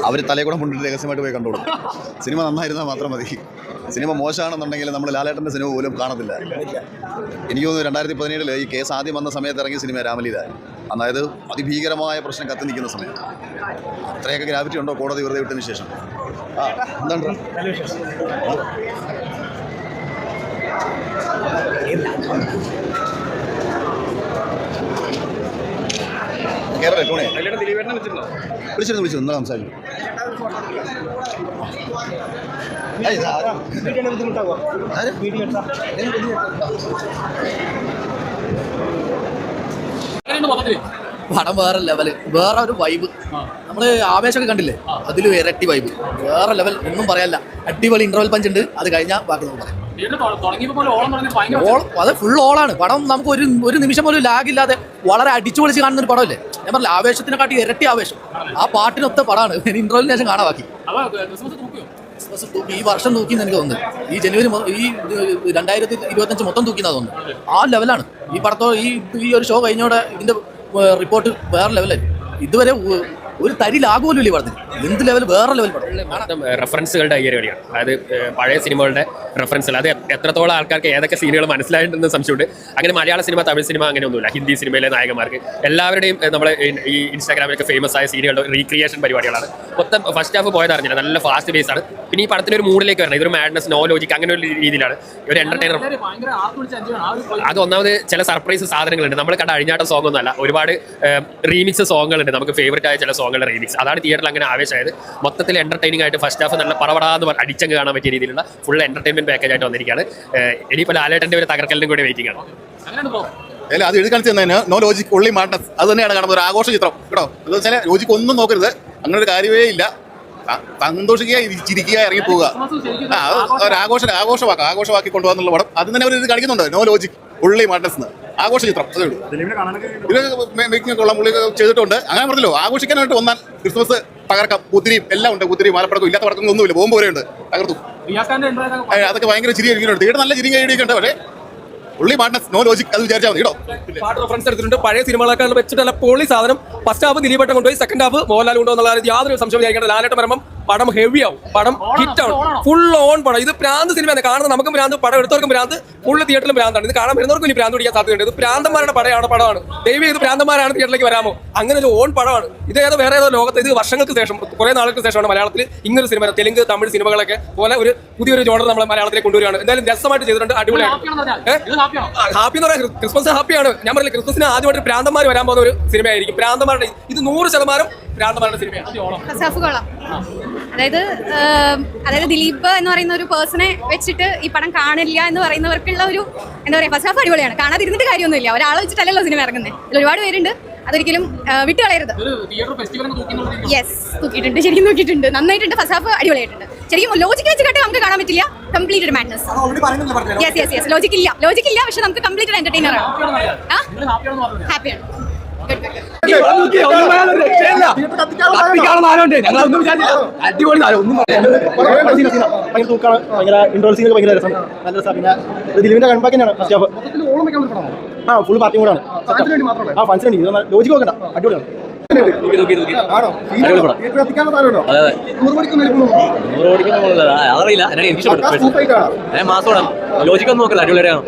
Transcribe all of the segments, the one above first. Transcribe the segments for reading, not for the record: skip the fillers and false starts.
അവർ തലയെക്കൂടെ കൊണ്ടിട്ട് രഹസ്യമായിട്ട് പോയി കണ്ടോളും. സിനിമ നന്നായിരുന്നാൽ മാത്രം മതി. സിനിമ മോശമാണെന്നുണ്ടെങ്കിൽ നമ്മൾ ലാലേട്ടൻ്റെ സിനിമ പോലും കാണത്തില്ല. എനിക്ക് തോന്നുന്നു 2017 ഈ കേസ് ആദ്യം വന്ന സമയത്ത് ഇറങ്ങിയ സിനിമ രാമലീല. അതായത് അതിഭീകരമായ പ്രശ്നം കത്തി നിൽക്കുന്ന സമയം. അത്രയൊക്കെ ഗ്രാവിറ്റി ഉണ്ടോ കോടതി വെറുതെ വിട്ടതിന് ശേഷം? എന്താണ് കേരള ടൂണേ വിളിച്ചു എന്താ സംസാരിച്ചു? പടം വേറെ ലെവല്, വേറെ ഒരു വൈബ്. നമ്മള് ആവേശമൊക്കെ കണ്ടില്ലേ, അതിലും ഇരട്ടി വൈബ്, വേറെ ലെവൽ. ഒന്നും പറയാനില്ല. അടിപൊളി ഇന്റർവെൽ പഞ്ച് ഉണ്ട്. അത് കഴിഞ്ഞാൽ ബാക്കി നമുക്ക് പറയാം. അത് ഫുൾ ഓളാണ് പടം. നമുക്ക് ഒരു നിമിഷം പോലും ലാഗില്ലാതെ വളരെ അടിച്ചു പൊളിച്ച് കാണുന്ന ഒരു പടമല്ലേ. ഞാൻ പറഞ്ഞില്ല, ആവേശത്തിനെക്കാട്ടി ഇരട്ടി ആവേശം. ആ പാട്ടിനൊത്ത പടമാണ്. ഇന്റർവെലിന് ശേഷം കാണാൻ ബാക്കി. ഈ വർഷം തൂക്കിന്ന് എനിക്ക് തോന്നുന്നു. ഈ ജനുവരി ഈ 2025 മൊത്തം തൂക്കിന്നാ തോന്നുന്നു. ആ ലെവലാണ് ഈ പടത്തോ. ഈ ഒരു ഷോ കഴിഞ്ഞോടെ ഇതിന്റെ റിപ്പോർട്ട് വേറെ ലെവലായി. ഇതുവരെ ഒരു തരി ലാഗുപോലും ഇല്ല പറഞ്ഞത്. എന്ത് ലെവൽ, വേറെ ലെവൽ പടം. റെഫറൻസുകളുടെ പരിപാടിയാണ്. അതായത് പഴയ സിനിമകളുടെ റെഫറൻസുകൾ. അത് എത്രത്തോളം ആൾക്കാർക്ക് ഏതൊക്കെ സീനുകൾ മനസ്സിലായിട്ടുണ്ടെന്ന് സംശയമുണ്ട്. അങ്ങനെ മലയാള സിനിമ, തമിഴ് സിനിമ അങ്ങനെയൊന്നുമില്ല. ഹിന്ദി സിനിമയിലെ നായകന്മാർക്ക് എല്ലാവരുടെയും നമ്മളെ ഈ ഇൻസ്റ്റാഗ്രാമിലൊക്കെ ഫേമസ് ആയ സീനുകളുടെ റീക്രിയേഷൻ പരിപാടികളാണ്. മൊത്തം ഫസ്റ്റ് ഹാഫ് പോയത് അറിഞ്ഞില്ല. നല്ല ഫാസ്റ്റ് ബേസ് ആണ്. പിന്നെ ഈ പടത്തിൻ്റെ ഒരു മൂഡിലേക്ക് വരണം. ഇതൊരു മാഡ്നസ്, നോ ലോജിക്, അങ്ങനെ ഒരു രീതിയിലാണ് ഒരു എന്റർടൈനർ. അത് ഒന്നാമത് ചില സർപ്രൈസ് സാധനങ്ങളുണ്ട്. നമ്മൾ കണ്ട അഴിഞ്ഞാട്ട സോങ് ഒന്നുമല്ല. ഒരുപാട് റീമിക്സ് സോങ്ങുകളുണ്ട്. നമുക്ക് ഫേവറേറ്റ് ആയ ചില സോങ്ങുകളുടെ റീമിക്സ്. അതാണ് തിയേറ്ററിൽ അങ്ങനെ ആവേശമായത്. മൊത്തത്തിൽ എന്റർടൈനിങ് ആയിട്ട് ഫസ്റ്റ് ഹാഫ് നല്ല പടപടാന്ന് അടിച്ചങ്ങ് കാണാൻ പറ്റിയ രീതിയിലുള്ള ഫുൾ എന്റർടൈൻമെന്റ് പാക്കേജ് ആയിട്ട് വന്നിരിക്കുകയാണ്. ഇനിയിപ്പോൾ ലാലേട്ടൻ്റെ ഒരു തകർക്കലിനും കൂടി വെയിറ്റിംഗ് ആണ്. അല്ല, അത് എഴുതി കാണിച്ചു തന്നെ നോ ലോജിക് ഒള്ളി മാഡ്നസ്. അത് തന്നെയാണ് കാണുന്നത്. ഒരു ആഘോഷ ചിത്രം കേട്ടോ. എന്ന് വെച്ചാൽ ലോജിക്ക് ഒന്നും നോക്കരുത്. അങ്ങനെ ഒരു കാര്യമേ ഇല്ല. സന്തോഷിക്കുക, ചിരിക്കുക, ഇറങ്ങി പോവുക. ഒരു ആഘോഷമാക്കി കൊണ്ടുപോകാന്നുള്ള പടം. അത് തന്നെ അവർ ഇത് കാണിക്കുന്നുണ്ട്. നോ ലോജിക് ഉള്ളി മാഡ്നസ് ആഘോഷ ചിത്രം. അതേ ഉള്ളൂ. ഇത് മേക്കിംഗ് ഒക്കെ ഉള്ള പുള്ളി ചെയ്തിട്ടുണ്ട്. അങ്ങനെ പറഞ്ഞല്ലോ, ആഘോഷിക്കാനായിട്ട് വന്നാൽ ക്രിസ്മസ് തകർക്കാം. കുത്തിരിയും എല്ലാം ഉണ്ട്. കുത്തിരി, മാലപ്പടക്കം, ഇല്ലാത്ത പടക്കം ഒന്നുമില്ല. ബോംബ് വരെ ഉണ്ട്. തകർത്തു. അതൊക്കെ ഭയങ്കര ചിരി കഴിക്കുന്നുണ്ട്. തീരെ നല്ല ചിരി കഴിയൊക്കെ ഉണ്ട്. പക്ഷേ ഉള്ളി മാഡ്നസ്, നോ ലോജിക്, അത് വിചാരിച്ചാൽ മതി കേട്ടോ. പാട്ട് റെഫറൻസ് എടുത്തിട്ടുണ്ട്. പഴയ സിനിമകളൊക്കെ വെച്ചിട്ട് നല്ല പൊളി സാധനം. ഫസ്റ്റ് ഹാഫ് ദിലീപേട്ടൻ കൊണ്ടുപോയി, സെക്കൻഡ് ഹാഫ് മോഹൻലാൽ കൊണ്ടുവന്നുള്ള യാതൊരു സംശയം വിചാരിക്കേണ്ട. ലാലേട്ടൻ വരുമ്പം പടം ഹെവി ആവും. പടം ഹിറ്റ് ആവും. ഫുൾ ഓൺ പടം. ഇത് പ്രാന്ത് സിനിമയാണ്. കാണുന്നത് നമുക്കും ഭ്രാന്ത്, പടം എടുത്തവർക്കും ഭ്രാന്ത്, ഫുള്ള് തിയേറ്ററിലും ഭ്രാന്താണ്. ഇത് കാണാൻ വരുന്നവർക്കും ഇനി ഭ്രാന്ത് പിടിക്കാൻ സാധ്യതയുണ്ട്. ഇത് പ്രാന്തന്മാരുടെ പടമാണ്. ദൈവം ഇത് പ്രാന്തന്മാരാണ് തിയേറ്ററിലേക്ക് വരാമോ? അങ്ങനെ ഒരു ഓൺ പടമാണ്. ഇത് വേറെ ഏതോ ലോകത്ത്. ഇത് വർഷങ്ങൾക്ക് ശേഷം, കുറെ നാളുകൾക്ക് ശേഷമാണ് മലയാളത്തിൽ ഇങ്ങനൊരു സിനിമ. തെലുങ്ക്, തമിഴ് സിനിമകളൊക്കെ പോലെ ഒരു പുതിയൊരു ജോണർ നമ്മൾ മലയാളത്തിലേക്ക് കൊണ്ടുവരികയാണ്. എന്തായാലും രസമായിട്ട് ചെയ്തിട്ടുണ്ട്. അടിപൊളിയാണ്. ഹാപ്പി എന്ന് പറയാൻ ക്രിസ്മസ് ഹാപ്പിയാണ്. ഞാൻ പറഞ്ഞില്ല, ക്രിസ്മസിന് ആദ്യമായിട്ട് പ്രാന്തന്മാർ വരാൻ പോകുന്ന ഒരു സിനിമയായിരിക്കും. പ്രാന്തന്മാരുടെ ഇത് 100% പ്രാന്തന്മാരുടെ സിനിമയാണ്. അതായത് ദിലീപ് എന്ന് പറയുന്ന ഒരു പേഴ്സണെ വെച്ചിട്ട് ഈ പടം കാണില്ല എന്ന് പറയുന്നവർക്കുള്ള ഒരു എന്താ പറയുക, ഫസ്റ്റ് ഹാഫ് അടിപൊളിയാണ്. കാണാതിരുന്നിട്ട് കാര്യമൊന്നുമില്ല. ഒരാളെ വെച്ചിട്ടല്ലല്ലോ സിനിമ ഇറങ്ങുന്നത്. അതിൽ ഒരുപാട് പേരുണ്ട്. അതൊരിക്കലും വിട്ടുകളയരുത്. യെസ്, തൂക്കിയിട്ടുണ്ട്. ശരിക്കും തൂക്കിയിട്ടുണ്ട്. നന്നായിട്ടുണ്ട്. ഫസ്റ്റ് ഹാഫ് അടിപൊളിയായിട്ടുണ്ട്. ശരിക്കും ലോജിക്ക് വെച്ച് കേട്ട് നമുക്ക് കാണാൻ പറ്റില്ല. കംപ്ലീറ്റ് ഒരു മാഡ്നസ്. യെസ്, ലോജിക് ഇല്ല. പക്ഷെ നമുക്ക് കംപ്ലീറ്റ് എന്റർടൈനർ ആണ്. ഹാപ്പിയാണ്. ദിലീപിന്റെ കൺബാക്ക് തന്നെയാണ്. ഫുൾ പാർട്ടി കൂടാണ്. ഫാൻസിന് ലോജിക്ക് നോക്കണ്ട. അടിപൊളിയാണ്. ലോജിക്കൊന്നും നോക്കില്ല. അടിപൊളിയാണ്.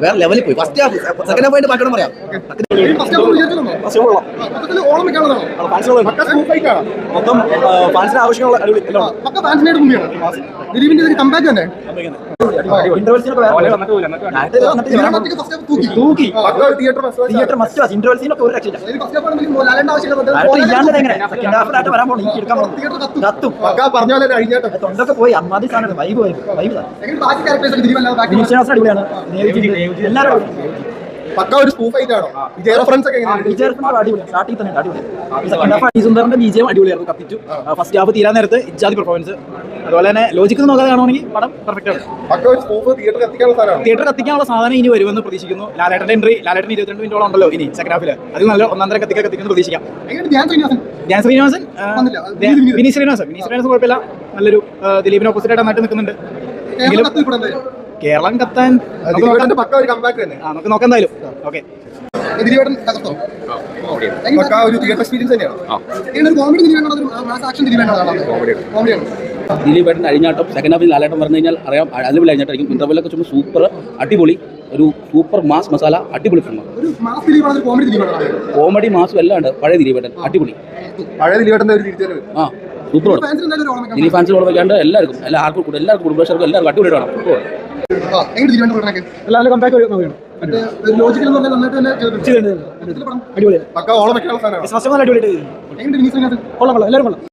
വേറെ ലെവലിൽ പോയി. ഫസ്റ്റ് ഹാഫ്, സെക്കൻഡ് ഹാഫ് ആയിട്ട് മാറ്റണം പറയാം. മൊത്തം ഫാൻസിന് ആവശ്യമുള്ള ദിലീപിന്റെ കമ്പാക്ക് തന്നെ. Theatre must watch. ഇന്റർവെൽ സീനൊക്കെ ഒരു രക്ഷയില്ല. തൊണ്ടൊക്കെ പോയി. അമ്മാതി സാധനം വൈബ്. അടിപൊളിയാണ്. എല്ലാവരും പക്ക ഒരു സ്പൂഫ് ഫൈറ്റ് ആണോ വിജയ റെഫറൻസ് ഒക്കെ എങ്ങനെയാണ് അടിപൊളി സ്റ്റാർട്ടിങ് തന്നെ അടിപൊളി സെക്കൻഡ് ഹാഫ് സുന്ദറിന്റെ ബിജിഎം അടിപൊളിയായിരുന്നു കത്തിച്ചു ഫസ്റ്റ് ഹാഫ് തീരാൻ നേരത്ത് ഇജാതി പെർഫോമൻസ് അതുപോലെ തന്നെ ലോജിക്ക് നോക്കാതെ കാണുവാണെങ്കിൽ പടം പെർഫെക്റ്റ് ആണ് പക്ക ഒരു സ്പൂഫ് തിയേറ്റർ കത്തിക്കാനുള്ള സാധനമാണ് തിയേറ്റർ കത്തിക്കാനുള്ള സാധനം ഇനി വരുമെന്ന് പ്രതീക്ഷിക്കുന്നു ലാലേട്ടന്റെ എൻട്രി ലാലേട്ടൻ 22 മിനിറ്റോളം ഉണ്ടല്ലോ ഇനി സെക്കൻഡ് ഹാഫിൽ അത് നല്ല ഒന്നാന്തര കത്തിക്കുന്നു പ്രതീക്ഷിക്കാം ധ്യാൻ ശ്രീനിവാസൻ വിനീത് ശ്രീനിവാസൻ കുഴപ്പമില്ല നല്ലൊരു ദിലീപിന് ഓപ്പോസിറ്റ് ആയിട്ട് നന്നായിട്ട് നിൽക്കുന്നുണ്ട് കേരളം കത്താൻ പക്ക ഒരു കമ്പാക്ക് തന്നെ നമുക്ക് നോക്കാം എന്തായാലും ഓക്കെ ദിലീപേട്ടൻ തകർത്തോ പക്ക ഒരു തിയേറ്റർ എക്സ്പീരിയൻസ് തന്നെയാണ് കോമഡി കോമഡിയാണ് ദിലീപേട്ടൻ അഴിഞ്ഞാട്ടം സെക്കൻഡ് ഹാഫിൽ ലാലേട്ടം പറഞ്ഞു കഴിഞ്ഞാൽ അറിയാം അതിൽ അഴിഞ്ഞാട്ടായിരിക്കും ഇന്റർവെല്ലൊക്കെ ചുമ്മാ സൂപ്പർ അടിപൊളി ഒരു സൂപ്പർ മാസ് മസാല അടിപൊളി ഫിലിമാണ് ഒരു മാസ് ദിലീപാണ് ഒരു കോമഡി ദിലീപാണ് കോമഡി മാസും എല്ലാം ഉണ്ട് പഴയ ദിലീപേട്ടൻ അടിപൊളി പഴയ ദിലീപേട്ടന്റെ ഒരു തിരിച്ചറിവ് ആ സൂപ്പർ ദിലീപ് ഫാൻസിൽ ഓർമ്മിക്കാണ്ട് എല്ലാവർക്കും എല്ലാവർക്കും കുടുംബശ്രീക്കും എല്ലാവർക്കും അടിപൊളിയാണ് സൂപ്പർ എല്ലാവരും കമ്പാക്ക് പക്ക ഓളം വെക്കാനുള്ള സാധനമാണ് അടിപൊളിയായിട്ട് കൊള്ളാം എല്ലാവരും കൊള്ളാം